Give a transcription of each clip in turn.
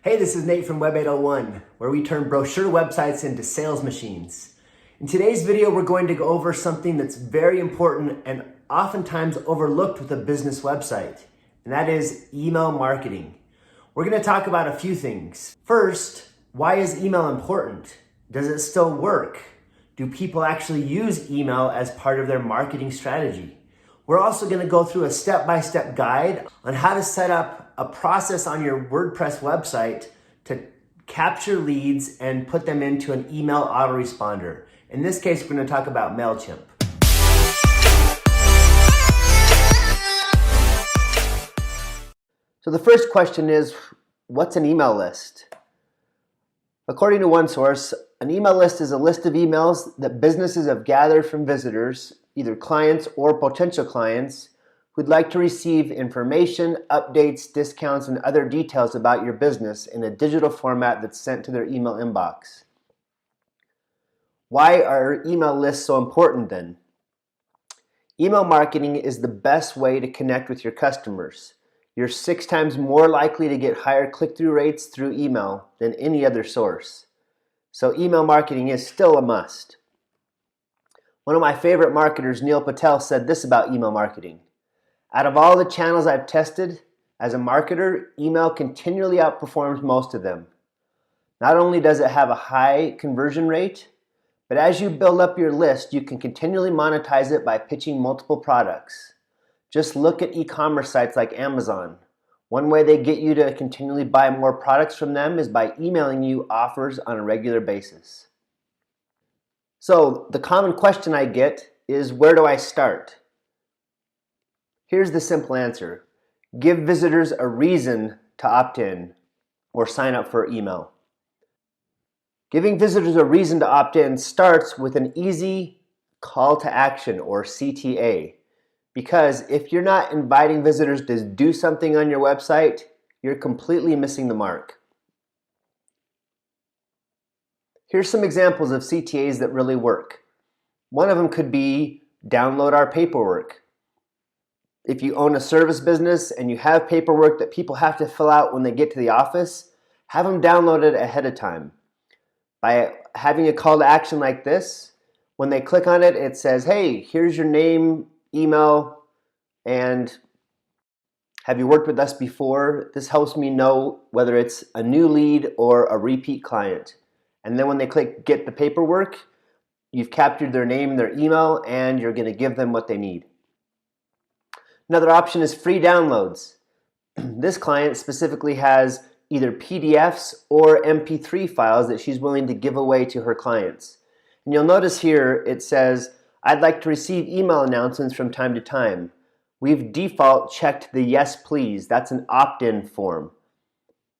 Hey, this is Nate from Web 801, where we turn brochure websites into sales machines. In today's video, we're going to go over something that's very important and oftentimes overlooked with a business website, and that is email marketing. We're going to talk about a few things. First, why is email important? Does it still work? Do people actually use email as part of their marketing strategy? We're also going to go through a step-by-step guide on how to set up a process on your WordPress website to capture leads and put them into an email autoresponder. In this case, we're going to talk about MailChimp. So the first question is, what's an email list? According to one source, an email list is a list of emails that businesses have gathered from visitors, either clients or potential clients, who'd like to receive information, updates, discounts, and other details about your business in a digital format that's sent to their email inbox. Why are email lists so important then? Email marketing is the best way to connect with your customers. You're 6 times more likely to get higher click-through rates through email than any other source. So email marketing is still a must. One of my favorite marketers, Neil Patel, said this about email marketing. Out of all the channels I've tested, as a marketer, email continually outperforms most of them. Not only does it have a high conversion rate, but as you build up your list, you can continually monetize it by pitching multiple products. Just look at e-commerce sites like Amazon. One way they get you to continually buy more products from them is by emailing you offers on a regular basis. So the common question I get is, where do I start? Here's the simple answer. Give visitors a reason to opt in or sign up for email. Giving visitors a reason to opt in starts with an easy call to action or CTA. Because if you're not inviting visitors to do something on your website, you're completely missing the mark. Here's some examples of CTAs that really work. One of them could be download our paperwork. If you own a service business and you have paperwork that people have to fill out when they get to the office, have them download it ahead of time. By having a call to action like this, when they click on it, it says, hey, here's your name, email, and have you worked with us before? This helps me know whether it's a new lead or a repeat client. And then when they click get the paperwork, you've captured their name, their email, and you're going to give them what they need. Another option is free downloads. This client specifically has either PDFs or MP3 files that she's willing to give away to her clients. And you'll notice here it says, I'd like to receive email announcements from time to time. We've default checked the yes please. That's an opt-in form.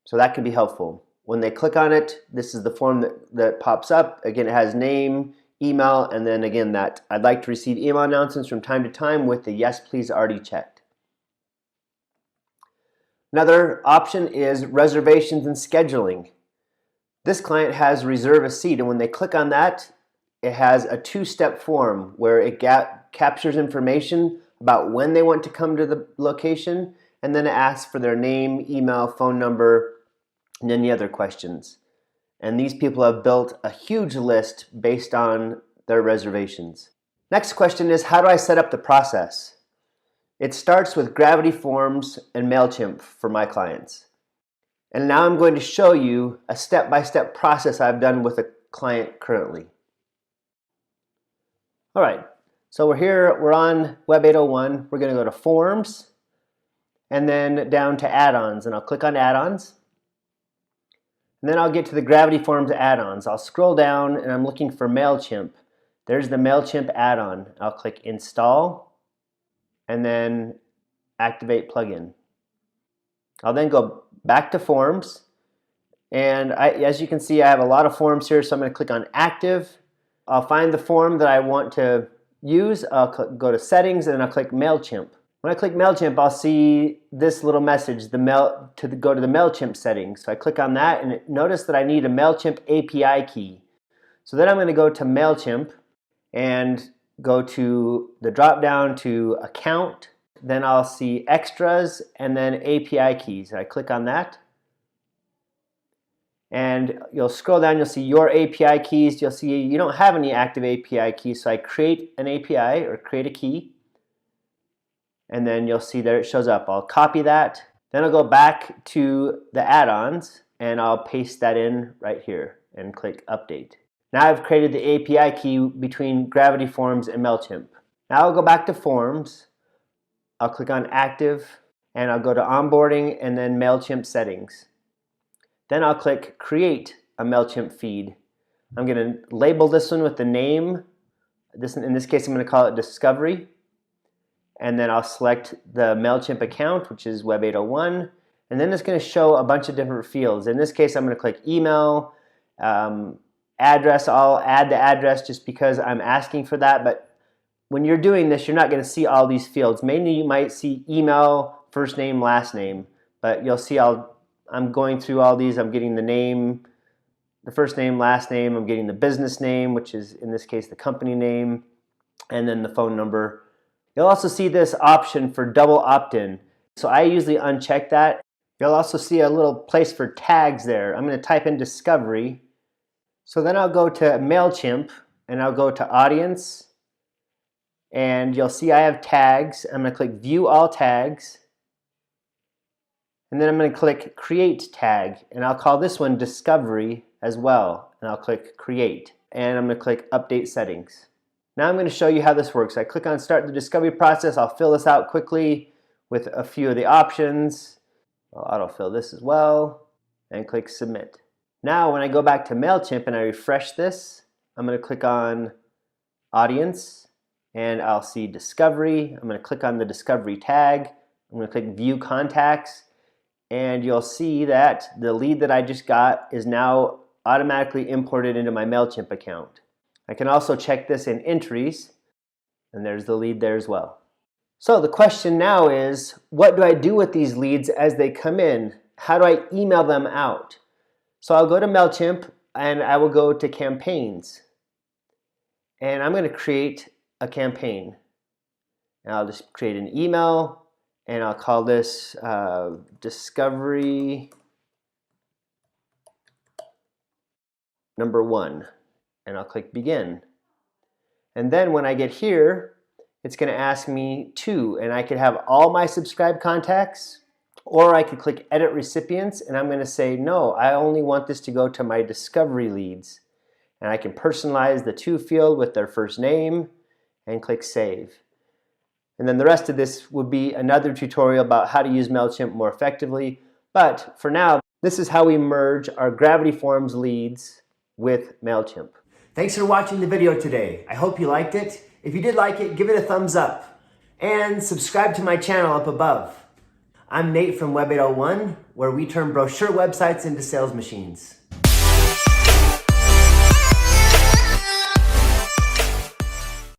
So that can be helpful. When they click on it, this is the form that pops up. Again, it has name, email, and then again that I'd like to receive email announcements from time to time with the yes please already checked. Another option is reservations and scheduling. This client has reserve a seat, and when they click on that, it has a 2-step form where it captures information about when they want to come to the location, and then it asks for their name, email, phone number, and any other questions. And these people have built a huge list based on their reservations. Next question is, how do I set up the process? It starts with Gravity Forms and MailChimp for my clients. And now I'm going to show you a step-by-step process I've done with a client currently. All right, so we're on Web 801. We're going to go to Forms and then down to Add-ons, and I'll click on Add-ons. And then I'll get to the Gravity Forms add-ons. I'll scroll down and I'm looking for MailChimp. There's the MailChimp add-on. I'll click Install and then Activate Plugin. I'll then go back to Forms, and as you can see, I have a lot of forms here, so I'm going to click on Active. I'll find the form that I want to use. I'll go to Settings and I'll click MailChimp. When I click MailChimp, I'll see this little message, go to the MailChimp settings. So I click on that, and notice that I need a MailChimp API key. So then I'm going to go to MailChimp and go to the drop down to Account. Then I'll see Extras and then API keys. I click on that. And you'll scroll down, you'll see your API keys. You'll see you don't have any active API keys, so I create an API or create a key. And then you'll see there it shows up. I'll copy that. Then I'll go back to the add-ons and I'll paste that in right here and click update. Now I've created the API key between Gravity Forms and MailChimp. Now I'll go back to Forms. I'll click on Active and I'll go to Onboarding and then MailChimp Settings. Then I'll click Create a MailChimp feed. I'm going to label this one with the name. In this case, I'm going to call it Discovery. And then I'll select the MailChimp account, which is Web 801. And then it's going to show a bunch of different fields. In this case, I'm going to click Email, Address. I'll add the address just because I'm asking for that. But when you're doing this, you're not going to see all these fields. Mainly you might see email, first name, last name. But you'll see I'm going through all these. I'm getting the name, the first name, last name. I'm getting the business name, which is in this case the company name, and then the phone number. You'll also see this option for double opt-in. So I usually uncheck that. You'll also see a little place for tags there. I'm going to type in Discovery. So then I'll go to MailChimp and I'll go to Audience. And you'll see I have tags. I'm going to click View All Tags. And then I'm going to click Create Tag. And I'll call this one Discovery as well. And I'll click Create. And I'm going to click Update Settings. Now I'm going to show you how this works. I click on Start the Discovery Process. I'll fill this out quickly with a few of the options. I'll autofill this as well. And click Submit. Now when I go back to MailChimp and I refresh this, I'm going to click on Audience. And I'll see Discovery. I'm going to click on the Discovery tag. I'm going to click View Contacts. And you'll see that the lead that I just got is now automatically imported into my MailChimp account. I can also check this in entries, and there's the lead there as well. So the question now is, what do I do with these leads as they come in? How do I email them out? So I'll go to MailChimp and I will go to Campaigns. And I'm going to create a campaign. And I'll just create an email and I'll call this Discovery number 1. And I'll click Begin. And then when I get here, it's going to ask me to, and I could have all my subscribed contacts, or I could click Edit Recipients, and I'm going to say, no, I only want this to go to my Discovery leads. And I can personalize the to field with their first name, and click Save. And then the rest of this would be another tutorial about how to use MailChimp more effectively. But for now, this is how we merge our Gravity Forms leads with MailChimp. Thanks for watching the video today. I hope you liked it. If you did like it, give it a thumbs up. And subscribe to my channel up above. I'm Nate from Web 801, where we turn brochure websites into sales machines.